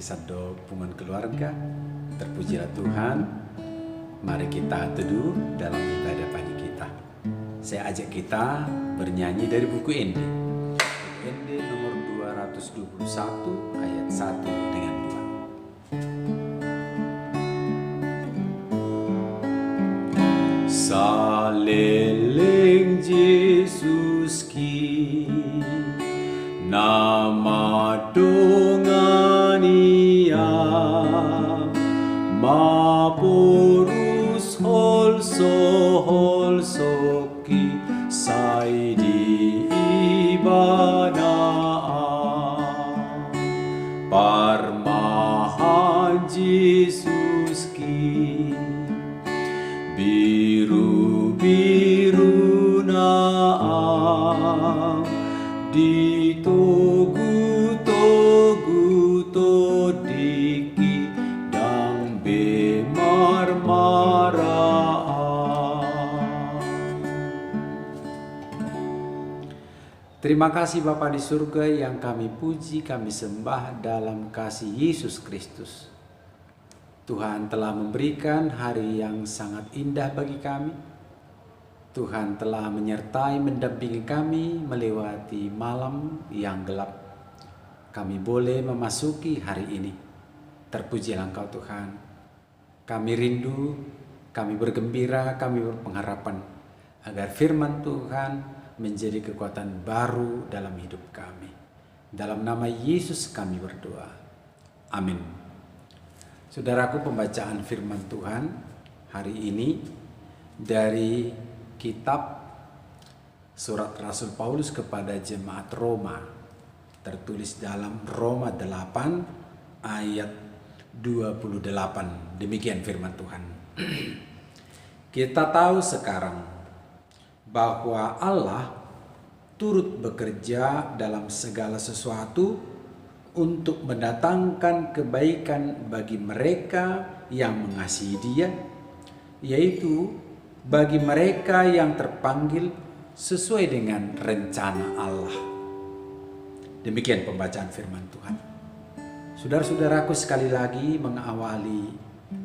sado hubungan keluarga. Terpujilah Tuhan. Mari kita teduh dalam ibadah pagi kita. Saya ajak kita bernyanyi dari buku Ende. Ende nomor 221 ayat 1 dengan 2. Saleleng Yesus ki nama dongania maporus holso ki sai di ibadah parmahan Yesus ki biru naang di togu diki dang bemar marah. Terima kasih Bapa di surga yang kami puji, kami sembah dalam kasih Yesus Kristus. Tuhan telah memberikan hari yang sangat indah bagi kami. Tuhan telah menyertai, mendampingi kami melewati malam yang gelap. Kami boleh memasuki hari ini. Terpujilah Engkau Tuhan. Kami rindu, kami bergembira, kami berpengharapan agar firman Tuhan menjadi kekuatan baru dalam hidup kami. Dalam nama Yesus kami berdoa. Amin. Saudaraku, pembacaan firman Tuhan hari ini dari kitab surat Rasul Paulus kepada jemaat Roma, tertulis dalam Roma 8 ayat 28. Demikian firman Tuhan. Kita tahu sekarang bahwa Allah turut bekerja dalam segala sesuatu untuk mendatangkan kebaikan bagi mereka yang mengasihi Dia, yaitu bagi mereka yang terpanggil sesuai dengan rencana Allah. Demikian pembacaan firman Tuhan. Saudara-saudaraku, sekali lagi mengawali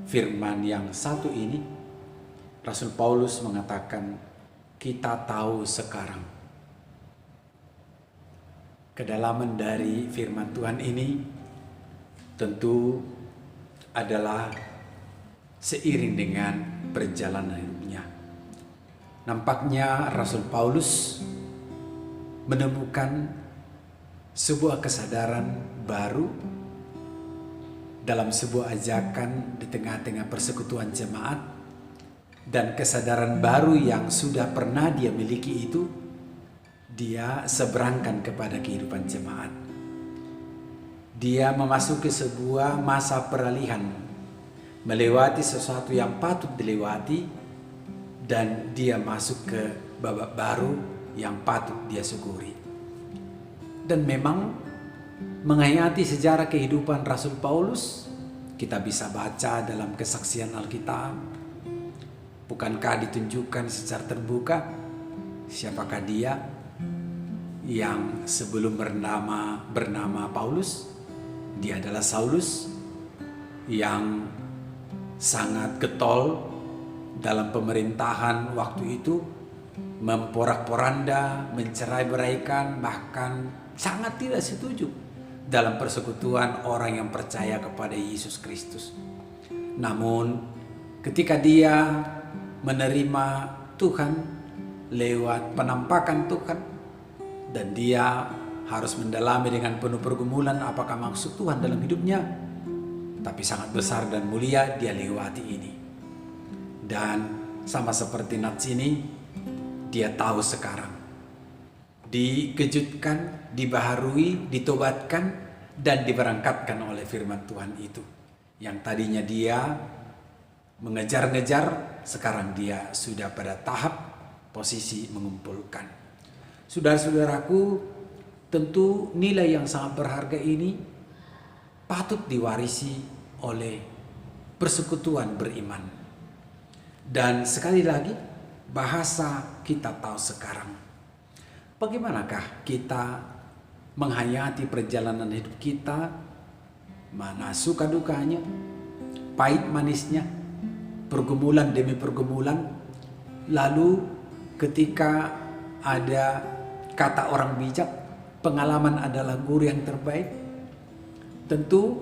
firman yang satu ini, Rasul Paulus mengatakan, kita tahu sekarang. Kedalaman dari firman Tuhan ini tentu adalah seiring dengan perjalanan hidupnya. Nampaknya Rasul Paulus menemukan sebuah kesadaran baru dalam sebuah ajakan di tengah-tengah persekutuan jemaat, dan kesadaran baru yang sudah pernah dia miliki itu dia seberangkan kepada kehidupan jemaat. Dia memasuki sebuah masa peralihan, melewati sesuatu yang patut dilewati, dan dia masuk ke babak baru yang patut dia syukuri. Dan memang menghayati sejarah kehidupan Rasul Paulus, kita bisa baca dalam kesaksian Alkitab. Bukankah ditunjukkan secara terbuka siapakah dia yang sebelum bernama Paulus? Dia adalah Saulus yang sangat getol dalam pemerintahan waktu itu, memporak-poranda, mencerai-beraikan, bahkan sangat tidak setuju dalam persekutuan orang yang percaya kepada Yesus Kristus. Namun ketika dia menerima Tuhan lewat penampakan Tuhan, dan dia harus mendalami dengan penuh pergumulan apakah maksud Tuhan dalam hidupnya, tapi sangat besar dan mulia dia lewati ini. Dan sama seperti Nats ini, dia tahu sekarang, dikejutkan, dibaharui, ditobatkan, dan diberangkatkan oleh firman Tuhan itu. Yang tadinya dia mengejar-ngejar, sekarang dia sudah pada tahap posisi mengumpulkan. Saudara-saudaraku, tentu nilai yang sangat berharga ini patut diwarisi oleh persekutuan beriman. Dan sekali lagi, bahasa kita tahu sekarang. Bagaimanakah kita menghayati perjalanan hidup kita mana suka dukanya, pahit manisnya, pergumulan demi pergumulan. Lalu ketika ada kata orang bijak, pengalaman adalah guru yang terbaik. Tentu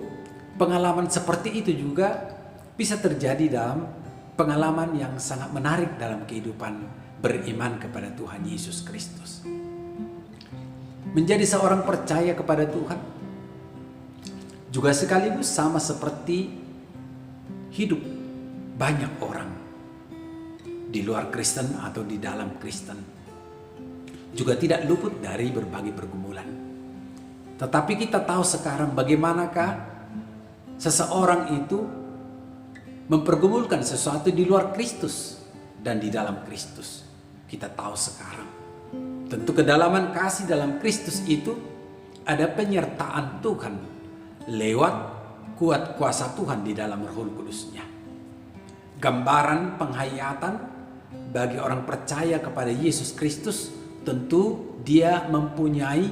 pengalaman seperti itu juga bisa terjadi dalam pengalaman yang sangat menarik dalam kehidupan beriman kepada Tuhan Yesus Kristus. Menjadi seorang percaya kepada Tuhan juga sekaligus sama seperti hidup banyak orang di luar Kristen atau di dalam Kristen, juga tidak luput dari berbagai pergumulan. Tetapi kita tahu sekarang bagaimanakah seseorang itu mempergumulkan sesuatu di luar Kristus dan di dalam Kristus. Kita tahu sekarang, tentu kedalaman kasih dalam Kristus itu ada penyertaan Tuhan lewat kuat kuasa Tuhan di dalam Roh Kudus-Nya. Gambaran penghayatan bagi orang percaya kepada Yesus Kristus, tentu dia mempunyai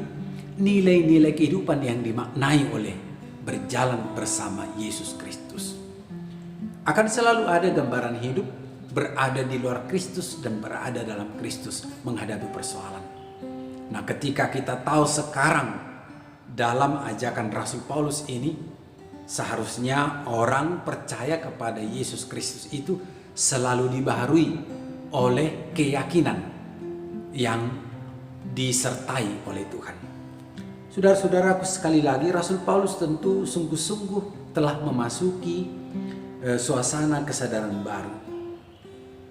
nilai-nilai kehidupan yang dimaknai oleh berjalan bersama Yesus Kristus. Akan selalu ada gambaran hidup berada di luar Kristus dan berada dalam Kristus menghadapi persoalan. Nah, ketika kita tahu sekarang dalam ajakan Rasul Paulus ini, seharusnya orang percaya kepada Yesus Kristus itu selalu dibaharui oleh keyakinan yang disertai oleh Tuhan. Saudara-saudaraku, sekali lagi Rasul Paulus tentu sungguh-sungguh telah memasuki suasana kesadaran baru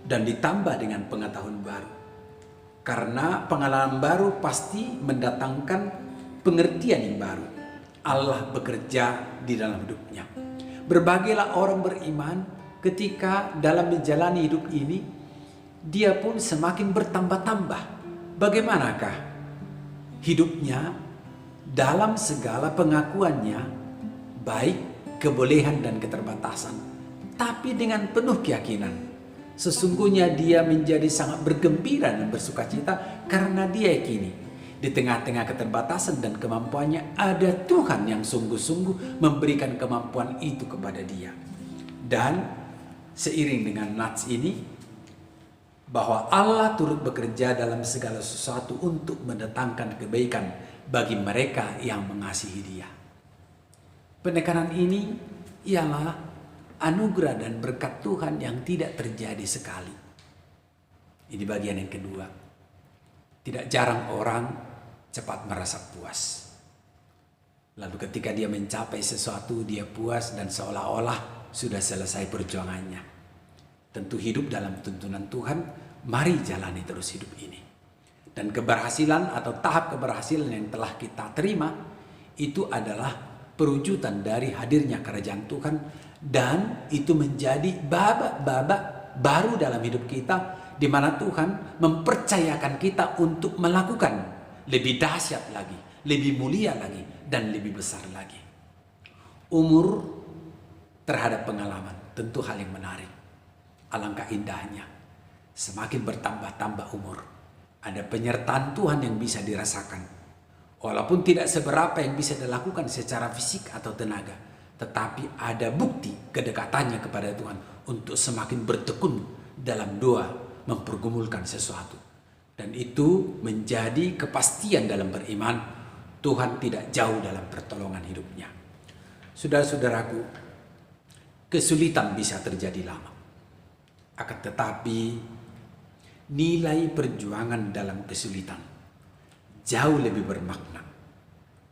dan ditambah dengan pengetahuan baru. Karena pengalaman baru pasti mendatangkan pengertian yang baru. Allah bekerja di dalam hidupnya. Berbagailah orang beriman ketika dalam menjalani hidup ini, dia pun semakin bertambah-tambah. Bagaimanakah hidupnya dalam segala pengakuannya, baik kebolehan dan keterbatasan, tapi dengan penuh keyakinan. Sesungguhnya dia menjadi sangat bergembira dan bersukacita karena dia yakini di tengah-tengah keterbatasan dan kemampuannya ada Tuhan yang sungguh-sungguh memberikan kemampuan itu kepada dia. Dan seiring dengan nats ini, bahwa Allah turut bekerja dalam segala sesuatu untuk mendatangkan kebaikan bagi mereka yang mengasihi Dia. Penekanan ini ialah anugerah dan berkat Tuhan yang tidak terjadi sekali. Ini bagian yang kedua. Tidak jarang orang cepat merasa puas. Lalu ketika dia mencapai sesuatu, dia puas dan seolah-olah sudah selesai perjuangannya. Tentu hidup dalam tuntunan Tuhan, mari jalani terus hidup ini. Dan keberhasilan atau tahap keberhasilan yang telah kita terima, itu adalah perwujudan dari hadirnya kerajaan Tuhan. Dan itu menjadi babak-babak baru dalam hidup kita, di mana Tuhan mempercayakan kita untuk melakukan lebih dahsyat lagi, lebih mulia lagi, dan lebih besar lagi. Umur terhadap pengalaman tentu hal yang menarik. Alangkah indahnya, semakin bertambah-tambah umur, ada penyertaan Tuhan yang bisa dirasakan. Walaupun tidak seberapa yang bisa dilakukan secara fisik atau tenaga, tetapi ada bukti kedekatannya kepada Tuhan untuk semakin bertekun dalam doa mempergumulkan sesuatu. Dan itu menjadi kepastian dalam beriman, Tuhan tidak jauh dalam pertolongan hidupnya. Saudara-saudaraku, kesulitan bisa terjadi lama. Akan tetapi nilai perjuangan dalam kesulitan jauh lebih bermakna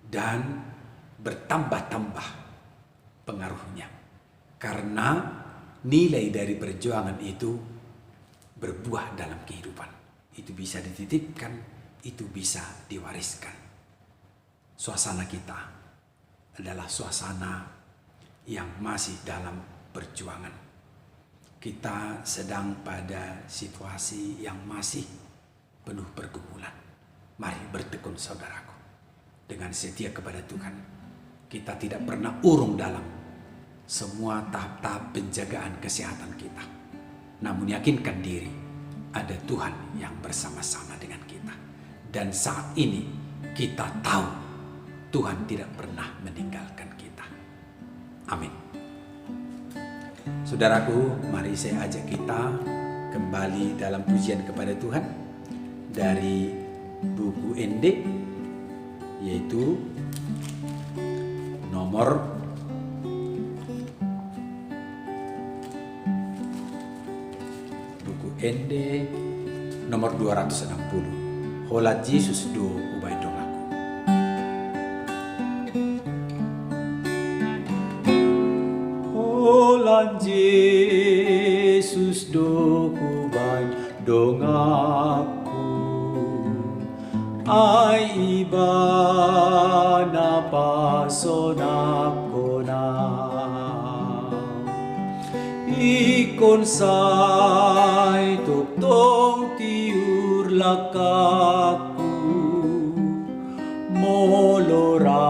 dan bertambah-tambah pengaruhnya, karena nilai dari perjuangan itu berbuah dalam kehidupan. Itu bisa dititipkan, itu bisa diwariskan. Suasana kita adalah suasana yang masih dalam perjuangan. Kita sedang pada situasi yang masih penuh pergumulan. Mari bertekun saudaraku, dengan setia kepada Tuhan. Kita tidak pernah urung dalam semua tahap-tahap penjagaan kesehatan kita. Namun yakinkan diri, ada Tuhan yang bersama-sama dengan kita. Dan saat ini kita tahu Tuhan tidak pernah meninggalkan kita. Amin. Saudaraku, mari saya ajak kita kembali dalam pujian kepada Tuhan dari buku ND, yaitu nomor buku ND nomor 260. Holat Yesus do ubay dong aku. Holat Yesus do ubay dong aku. Ay iba na pasonako na. Ikon say tuktong tiur lakaku molora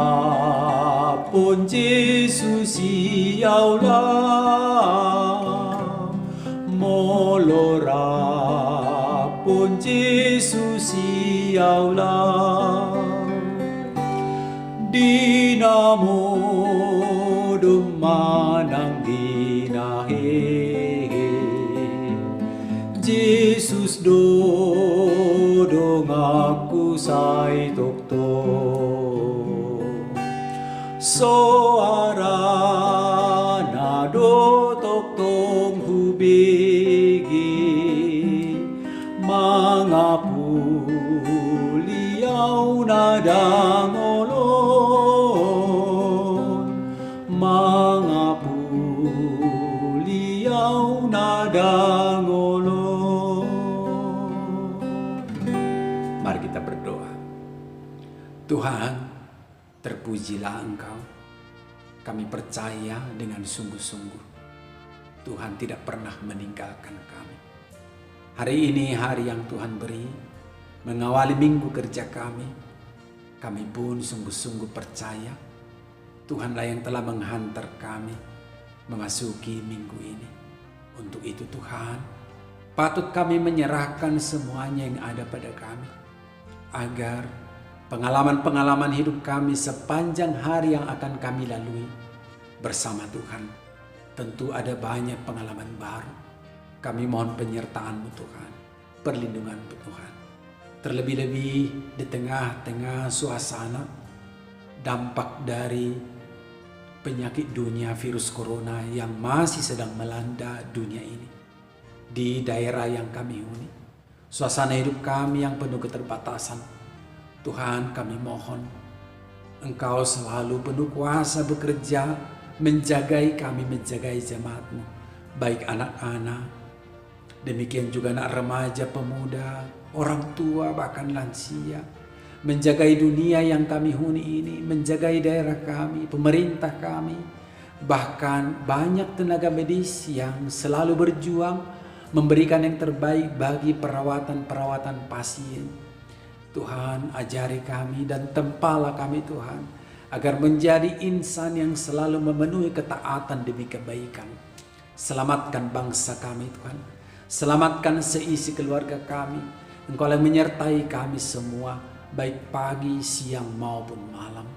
pon Jesus iyaw lang molora pon Jesus iyaw lang di na mo dumanang Jesus dodong aku say tokto so ara na do toktong hubigi mga puliyaw na dangolon mga puliyaw na dangolon. Mari kita berdoa. Tuhan, terpujilah Engkau. Kami percaya dengan sungguh-sungguh Tuhan tidak pernah meninggalkan kami. Hari ini hari yang Tuhan beri, mengawali minggu kerja kami. Kami pun sungguh-sungguh percaya Tuhanlah yang telah menghantar kami memasuki minggu ini. Untuk itu Tuhan, patut kami menyerahkan semuanya yang ada pada kami, agar pengalaman-pengalaman hidup kami sepanjang hari yang akan kami lalui bersama Tuhan, tentu ada banyak pengalaman baru. Kami mohon penyertaan-Mu Tuhan, perlindungan-Mu Tuhan. Terlebih-lebih di tengah-tengah suasana dampak dari penyakit dunia virus corona yang masih sedang melanda dunia ini. Di daerah yang kami huni, suasana hidup kami yang penuh keterbatasan, Tuhan kami mohon Engkau selalu penuh kuasa bekerja, menjagai kami, menjagai jemaat-Mu, baik anak-anak, demikian juga anak remaja, pemuda, orang tua, bahkan lansia, menjagai dunia yang kami huni ini, menjagai daerah kami, pemerintah kami, bahkan banyak tenaga medis yang selalu berjuang memberikan yang terbaik bagi perawatan pasien. Tuhan, ajari kami dan tempalah kami Tuhan, agar menjadi insan yang selalu memenuhi ketaatan demi kebaikan. Selamatkan bangsa kami Tuhan, selamatkan seisi keluarga kami. Engkau yang menyertai kami semua, baik pagi, siang maupun malam.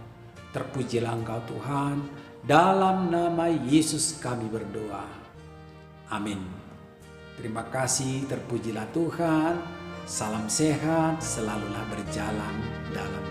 Terpujilah Engkau Tuhan, dalam nama Yesus kami berdoa. Amin. Terima kasih, terpujilah Tuhan. Salam sehat, selalulah berjalan dalam